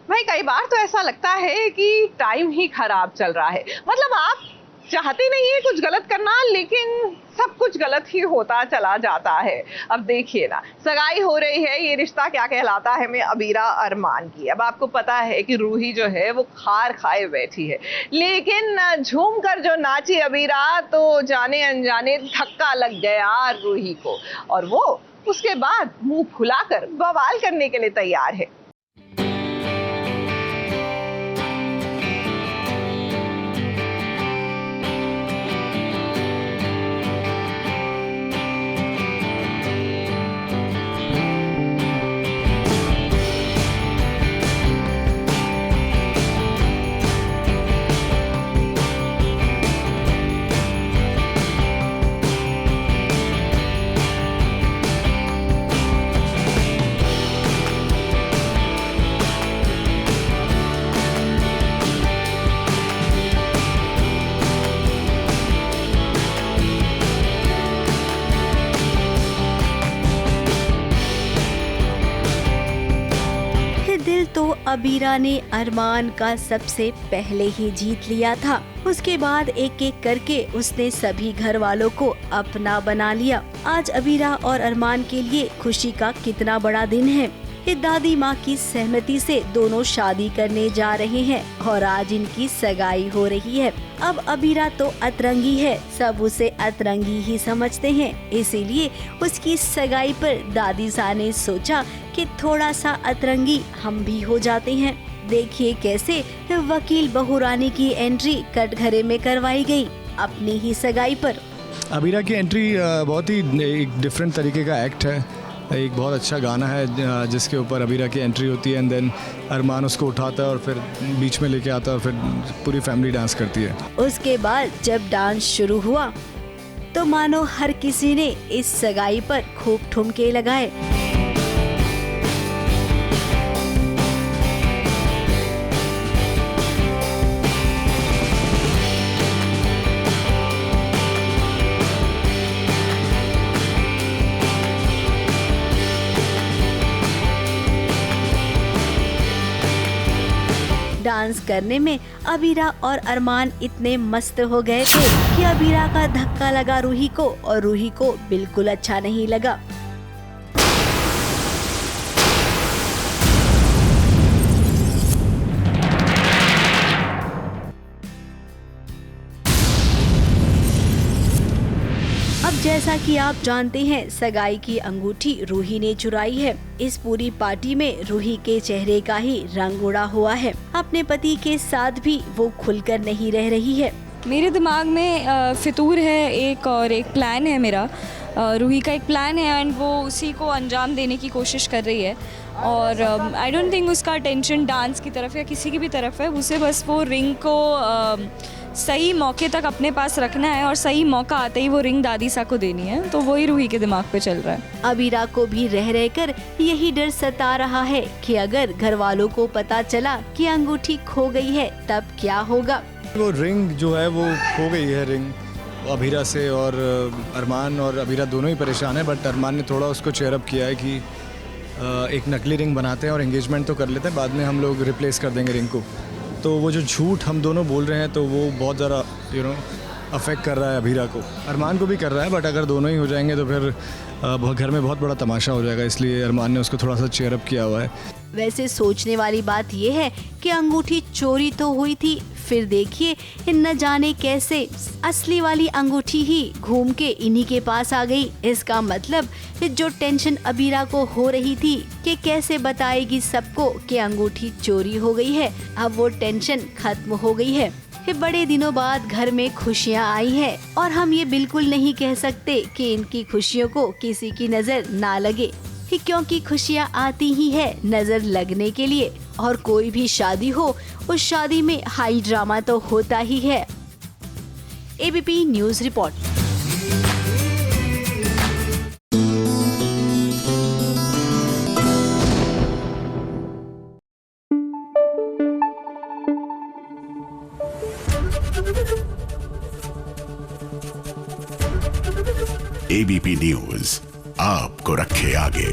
भाई कई बार तो ऐसा लगता है कि टाइम ही खराब चल रहा है। मतलब आप चाहते नहीं है कुछ गलत करना, लेकिन सब कुछ गलत ही होता चला जाता है। अब देखिए ना, सगाई हो रही है, ये रिश्ता क्या कहलाता है में अबीरा अरमान की। अब आपको पता है कि रूही जो है वो खार खाए बैठी है, लेकिन झूम कर जो नाची अबीरा तो जाने अनजाने धक्का लग गया रूही को, और वो उसके बाद मुंह फुलाकर बवाल करने के लिए तैयार है। दिल तो अबीरा ने अरमान का सबसे पहले ही जीत लिया था। उसके बाद एक एक करके उसने सभी घर वालों को अपना बना लिया। आज अबीरा और अरमान के लिए खुशी का कितना बड़ा दिन है। दादी माँ की सहमति से दोनों शादी करने जा रहे हैं और आज इनकी सगाई हो रही है। अब अबीरा तो अतरंगी है, सब उसे अतरंगी ही समझते हैं, इसीलिए उसकी सगाई पर दादी सा ने सोचा कि थोड़ा सा अतरंगी हम भी हो जाते हैं। देखिए कैसे वकील बहू रानी की एंट्री कटघरे में करवाई गई अपनी ही सगाई पर। अबीरा की एंट्री बहुत ही एक डिफरेंट तरीके का एक्ट है। एक बहुत अच्छा गाना है जिसके ऊपर अबीरा की एंट्री होती है एंड देन अरमान उसको उठाता है और फिर बीच में लेके आता है और फिर पूरी फैमिली डांस करती है। उसके बाद जब डांस शुरू हुआ तो मानो हर किसी ने इस सगाई पर खूब ठुमके लगाए। डांस करने में अबीरा और अरमान इतने मस्त हो गए थे कि अबीरा का धक्का लगा रूही को और रूही को बिल्कुल अच्छा नहीं लगा। अब जैसा कि आप जानते हैं, सगाई की अंगूठी रूही ने चुराई है। इस पूरी पार्टी में रूही के चेहरे का ही रंग उड़ा हुआ है। अपने पति के साथ भी वो खुलकर नहीं रह रही है। मेरे दिमाग में फितूर है एक, और एक प्लान है मेरा। रूही का एक प्लान है एंड वो उसी को अंजाम देने की कोशिश कर रही है। और आई डोंट थिंक उसका अटेंशन डांस की तरफ या किसी की भी तरफ है। उसे बस वो रिंग को सही मौके तक अपने पास रखना है और सही मौका आते ही वो रिंग दादी सा को देनी है। तो वही रूही के दिमाग पे चल रहा है। अबीरा को भी रह रहकर यही डर सता रहा है कि अगर घर वालों को पता चला कि अंगूठी खो गई है तब क्या होगा। वो रिंग जो है वो खो गई है रिंग अबीरा से, और अरमान और अबीरा दोनों ही परेशान है। बट अरमान ने थोड़ा उसको चेयर अप किया है कि एक नकली रिंग बनाते हैं और एंगेजमेंट तो कर लेते हैं, बाद में हम लोग रिप्लेस कर देंगे रिंग को। तो वो जो झूठ हम दोनों बोल रहे हैं तो वो बहुत ज़्यादा अफेक्ट कर रहा है अबीरा को, अरमान को भी कर रहा है। बट अगर दोनों ही हो जाएंगे तो फिर घर में बहुत बड़ा तमाशा हो जाएगा, इसलिए अरमान ने उसको थोड़ा सा चेयर अप किया हुआ है। वैसे सोचने वाली बात ये है कि अंगूठी चोरी तो हुई थी, फिर देखिए न जाने कैसे असली वाली अंगूठी ही घूम के इन्हीं के पास आ गई। इसका मतलब जो टेंशन अबीरा को हो रही थी कि कैसे बताएगी सबको कि अंगूठी चोरी हो गई है, अब वो टेंशन खत्म हो गई है। बड़े दिनों बाद घर में खुशियाँ आई है और हम ये बिल्कुल नहीं कह सकते कि इनकी खुशियों को किसी की नजर ना लगे, क्योंकि खुशियाँ आती ही है नजर लगने के लिए। और कोई भी शादी हो, उस शादी में हाई ड्रामा तो होता ही है। ABP news report. ABP news आपको रखे आगे।